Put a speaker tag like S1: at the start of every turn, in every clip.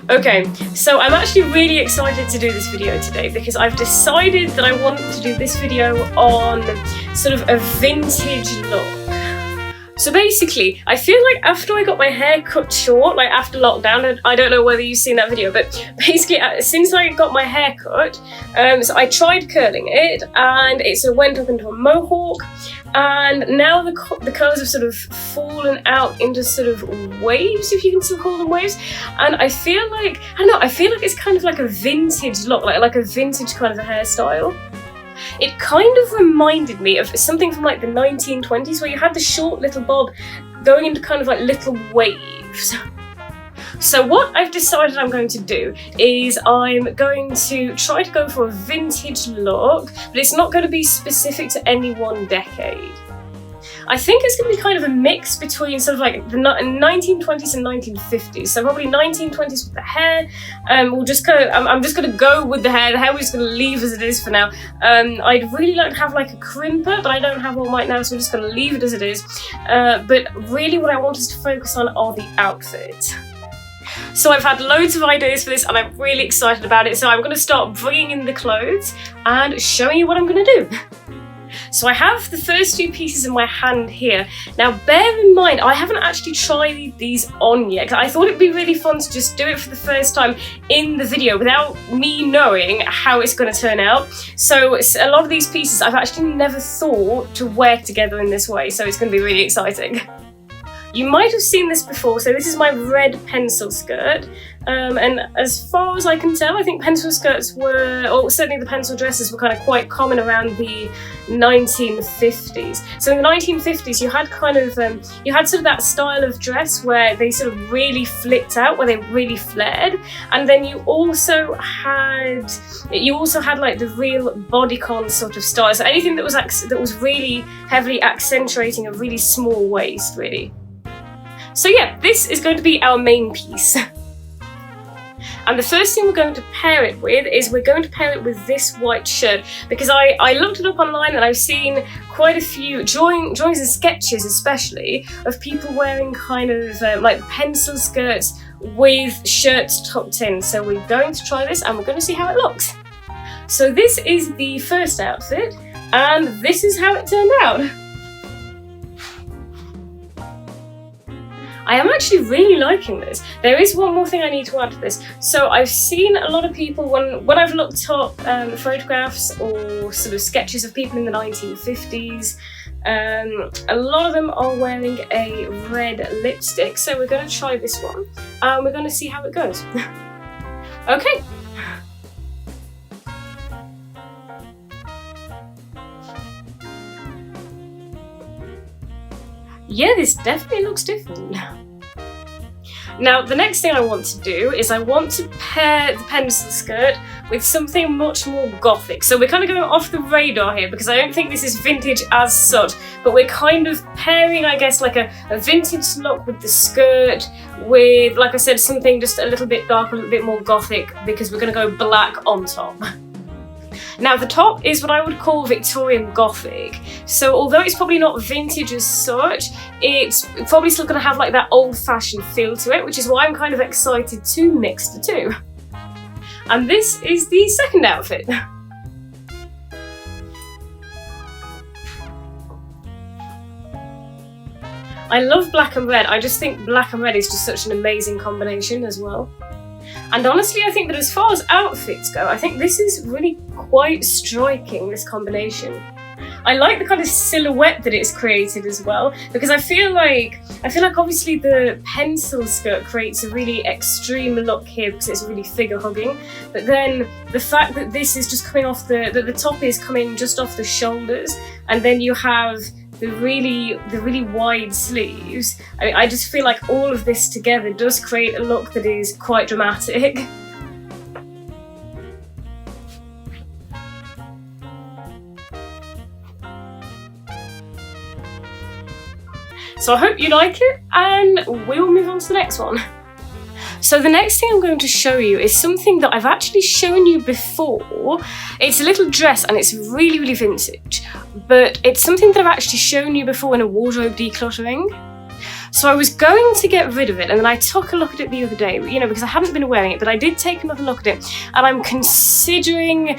S1: Okay, so I'm actually really excited to do this video today because I've decided that I want to do this video on sort of a vintage look. So basically, I feel like after I got my hair cut short, like after lockdown, I don't know whether you've seen that video, but basically since I got my hair cut, so I tried curling it and it sort of went up into a mohawk, and now the curls have sort of fallen out into sort of waves, if you can still call them waves, and I feel like, I don't know, I feel like it's kind of like a vintage look, like a vintage kind of a hairstyle. It kind of reminded me of something from like the 1920s where you had the short little bob going into kind of like little waves. So what I've decided I'm going to do is I'm going to try to go for a vintage look, but it's not going to be specific to any one decade. I think it's going to be kind of a mix between sort of like the 1920s and 1950s. So probably 1920s with the hair. I'm just going to go with the hair. The hair we're just going to leave as it is for now. I'd really like to have like a crimper, but I don't have one right now, so we're just going to leave it as it is. But really what I want us to focus on are the outfits. So I've had loads of ideas for this and I'm really excited about it. So I'm going to start bringing in the clothes and showing you what I'm going to do. So I have the first few pieces in my hand here. Now bear in mind, I haven't actually tried these on yet. I thought it'd be really fun to just do it for the first time in the video without me knowing how it's going to turn out. So a lot of these pieces I've actually never thought to wear together in this way, so it's going to be really exciting. You might have seen this before, so this is my red pencil skirt, and as far as I can tell, I think pencil skirts were, or certainly the pencil dresses were kind of quite common around the 1950s. So in the 1950s you had kind of, you had sort of that style of dress where they sort of really flicked out, where they really flared, and then you also had like the real bodycon sort of style, so anything that was really heavily accentuating a really small waist, really. So yeah, this is going to be our main piece. And the first thing we're going to pair it with is we're going to pair it with this white shirt, because I looked it up online and I've seen quite a few drawings and sketches especially of people wearing kind of like pencil skirts with shirts tucked in. So we're going to try this and we're going to see how it looks. So this is the first outfit and this is how it turned out. I am actually really liking this. There is one more thing I need to add to this. So I've seen a lot of people, when I've looked up photographs or sort of sketches of people in the 1950s, a lot of them are wearing a red lipstick. So we're going to try this one and we're going to see how it goes. Okay. Yeah, this definitely looks different. Now, the next thing I want to do is I want to pair the pencil skirt with something much more gothic. So we're kind of going off the radar here because I don't think this is vintage as such, but we're kind of pairing, I guess, like a vintage look with the skirt with, like I said, something just a little bit darker, a little bit more gothic, because we're going to go black on top. Now the top is what I would call Victorian Gothic, so although it's probably not vintage as such, it's probably still going to have like that old-fashioned feel to it, which is why I'm kind of excited to mix the two. And this is the second outfit. I love black and red. I just think black and red is just such an amazing combination as well. And honestly, I think that as far as outfits go, I think this is really quite striking, this combination. I like the kind of silhouette that it's created as well, because I feel like obviously the pencil skirt creates a really extreme look here because it's really figure hugging, but then the fact that this is just coming off the top is coming just off the shoulders, and then you have the really wide sleeves. I mean, I just feel like all of this together does create a look that is quite dramatic. So I hope you like it, and we'll move on to the next one. So the next thing I'm going to show you is something that I've actually shown you before. It's a little dress and it's really, really vintage, but it's something that I've actually shown you before in a wardrobe decluttering. So I was going to get rid of it, and then I took a look at it the other day, you know, because I hadn't been wearing it, but I did take another look at it, and I'm considering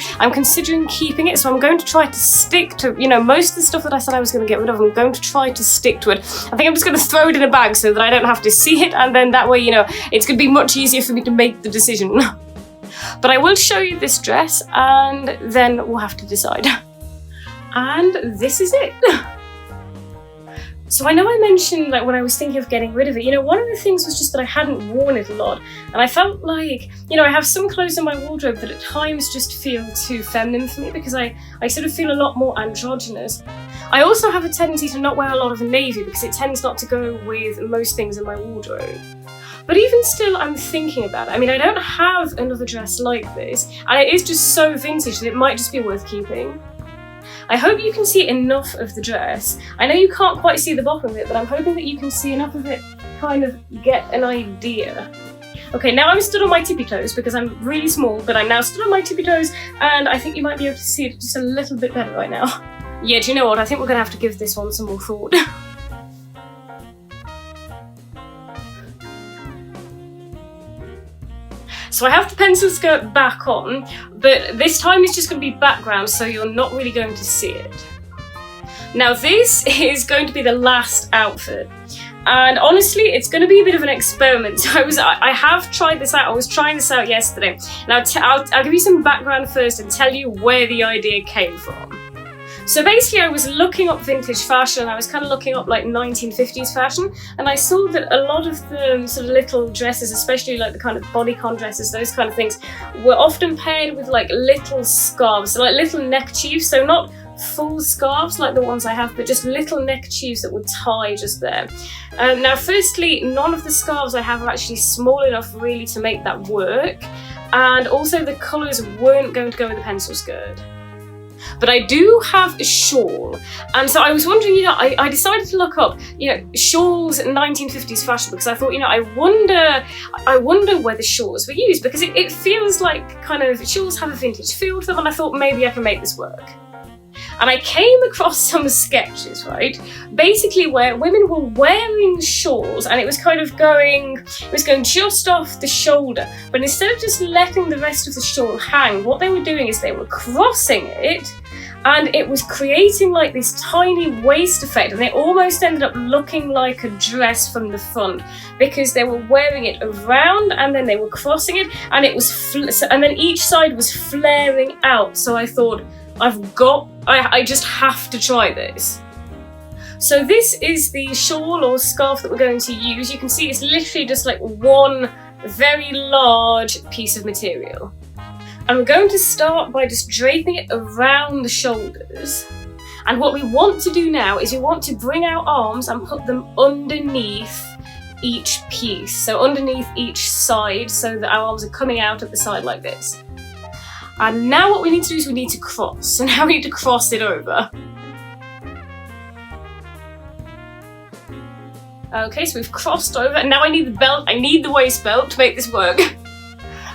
S1: keeping it. So I'm going to try to stick to, you know, most of the stuff that I said I was going to get rid of. I'm going to try to stick to it. I think I'm just going to throw it in a bag so that I don't have to see it, and then that way, you know, it's going to be much easier for me to make the decision. But I will show you this dress, and then we'll have to decide. And this is it. So I know I mentioned, like, when I was thinking of getting rid of it, you know, one of the things was just that I hadn't worn it a lot, and I felt like, you know, I have some clothes in my wardrobe that at times just feel too feminine for me, because I sort of feel a lot more androgynous. I also have a tendency to not wear a lot of navy because it tends not to go with most things in my wardrobe. But even still, I'm thinking about it. I mean, I don't have another dress like this, and it is just so vintage that it might just be worth keeping. I hope you can see enough of the dress. I know you can't quite see the bottom of it, but I'm hoping that you can see enough of it, kind of get an idea. Okay, now I'm stood on my tippy toes because I'm really small, but I'm now stood on my tippy toes, and I think you might be able to see it just a little bit better right now. Yeah, do you know what? I think we're gonna have to give this one some more thought. So I have the pencil skirt back on, but this time it's just going to be background, so you're not really going to see it. Now this is going to be the last outfit, and honestly it's going to be a bit of an experiment. I have tried this out. I was trying this out yesterday. Now I'll give you some background first and tell you where the idea came from. So basically I was looking up vintage fashion, I was kind of looking up like 1950s fashion, and I saw that a lot of the sort of little dresses, especially like the kind of bodycon dresses, those kind of things, were often paired with like little scarves, so like little neckerchiefs, so not full scarves like the ones I have, but just little neckerchiefs that would tie just there. Now firstly, none of the scarves I have are actually small enough really to make that work, and also the colours weren't going to go with the pencil skirt. But I do have a shawl, and so I was wondering, you know, I decided to look up, you know, shawls in 1950s fashion, because I thought, you know, I wonder where the shawls were used, because it feels like kind of shawls have a vintage feel to them, and I thought maybe I can make this work. And I came across some sketches, right? Basically where women were wearing shawls, and it was going just off the shoulder. But instead of just letting the rest of the shawl hang, what they were doing is they were crossing it, and it was creating like this tiny waist effect, and it almost ended up looking like a dress from the front, because they were wearing it around and then they were crossing it, and it was and then each side was flaring out. So I thought, I just have to try this. So this is the shawl or scarf that we're going to use. You can see it's literally just like one very large piece of material. And we're going to start by just draping it around the shoulders. And what we want to do now is we want to bring our arms and put them underneath each piece. So underneath each side, so that our arms are coming out at the side like this. And now what we need to do is we need to cross. So now we need to cross it over. Okay, so we've crossed over, and now I need the belt. I need the waist belt to make this work.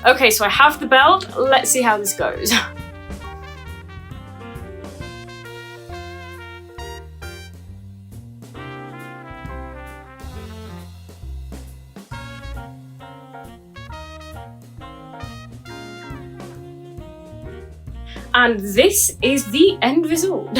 S1: Okay, so I have the belt. Let's see how this goes. And this is the end result.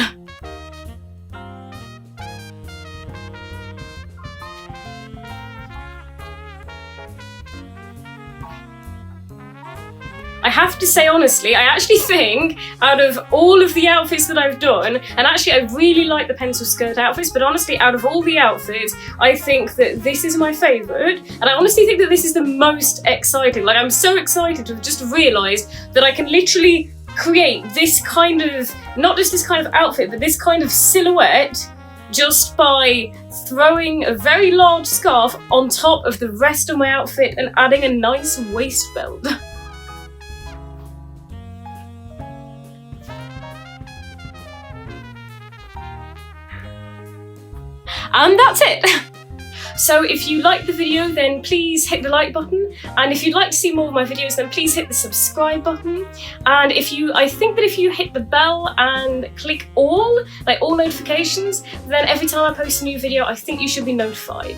S1: I have to say honestly, I actually think out of all of the outfits that I've done, and actually I really like the pencil skirt outfits, but honestly out of all the outfits, I think that this is my favourite, and I honestly think that this is the most exciting. Like, I'm so excited to have just realised that I can literally create this kind of, not just this kind of outfit, but this kind of silhouette just by throwing a very large scarf on top of the rest of my outfit and adding a nice waist belt. And that's it! So if you liked the video, then please hit the like button, and if you'd like to see more of my videos, then please hit the subscribe button, and I think that if you hit the bell and click all notifications, then every time I post a new video, I think you should be notified.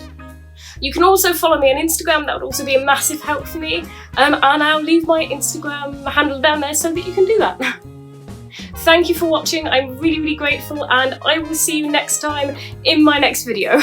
S1: You can also follow me on Instagram, that would also be a massive help for me. And I'll leave my Instagram handle down there so that you can do that. Thank you for watching, I'm really, really grateful, and I will see you next time in my next video.